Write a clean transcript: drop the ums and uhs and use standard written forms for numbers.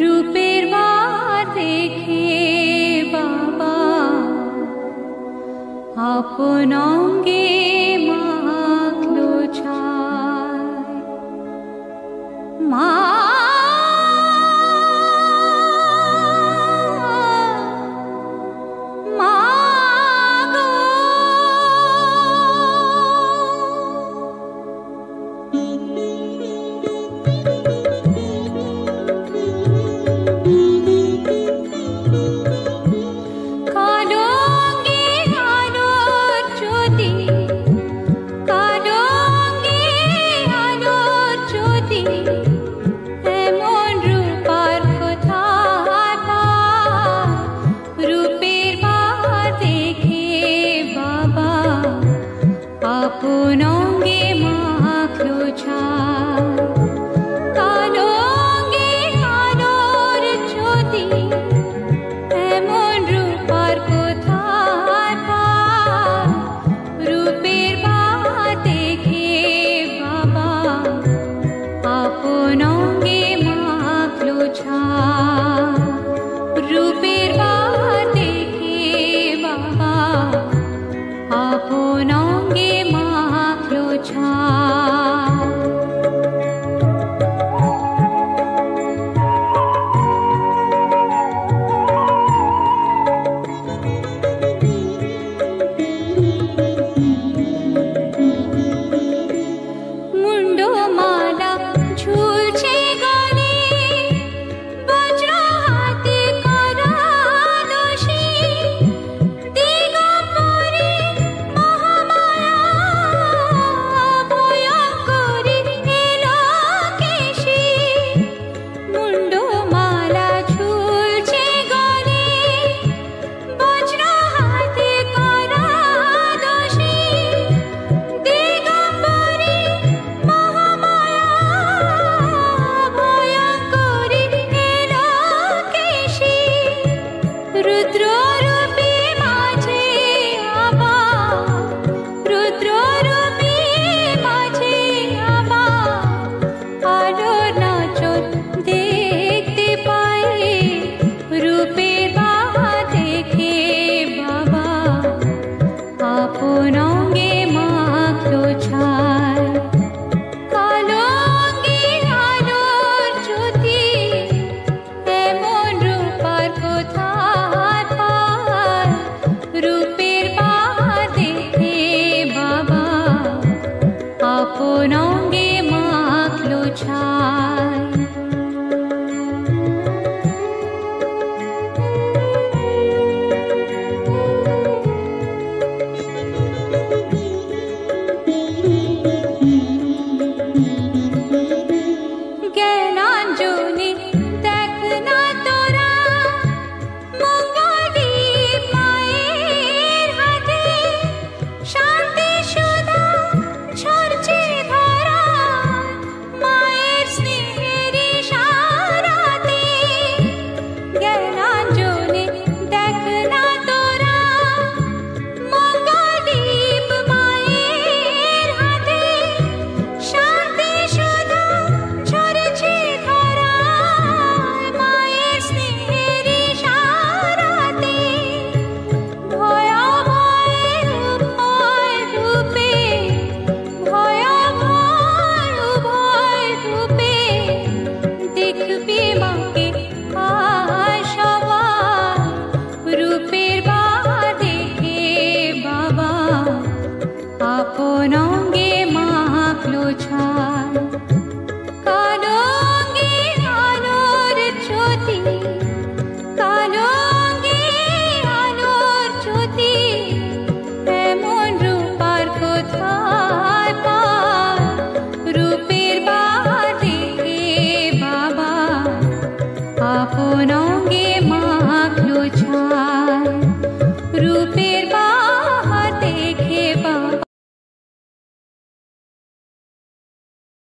রূপের বার দেখে বাবা আপন অঙ্গে মাখলো ছায়। মা আপন অঙ্গে মাখলো ছায়। কালো অঙ্গে আলোর জ্যোতি এমন রূপার কোথায় পায়? রূপের ভার দেখে বাবা আপন অঙ্গে মাখলো ছায়। রূপের ভার দেখে বাবা আপন অঙ্গে মাখলো ছায়। মুন্ডমালা ঝুলছে গলে, বজ্র হাতে করা দোষী, দিগম্বরী মহামায়া ভয়ঙ্করী এলোকেশী। মুন্ডমালা ঝুলছে গলে, বজ্র হাতে করা দোষী, দিগম্বরী মহামায়া ভয়ঙ্করী এলোকেশী। রুদ্ররূপী মাঝে আবার, রুদ্ররূপী মাঝে আবার আলোর নাচন দেখতে পাই। রূপের ভার দেখে বাবা আপন অঙ্গে মাখলো ছায়। কালো অঙ্গে আলোর জ্যোতি এমন রূপার কোথায় পায়? রূপের ভার দেখে বাবা আপন অঙ্গে মাখলো ছায়। জ্ঞানাঞ্জলি দেখ না তোরা, মঙ্গলদীপ মায়ের হাতে, শান্তি সুধা ঝরছে ধরায় মায়ের স্নেহের ইশারাতে। জ্ঞানাঞ্জলি দেখ না তোরা, মঙ্গলদীপ মায়ের হাতে, শান্তি সুধা ঝরছে ধরায় মায়ের স্নেহের ইশারাতে। ভয়াবহ উভয় রূপে, ভয়াবহ উভয় রূপে দেখবি মাকে আয় সবাই। রূপের ভার দেখে বাবা আপন অঙ্গে মাখলো ছায়। কালো অঙ্গে আলোর জ্যোতি, কালো অঙ্গে আলোর জ্যোতি এমন রূপার কোথায় পায়? রূপের ভার দেখে বাবা আপন অঙ্গে মাখলো ছায়।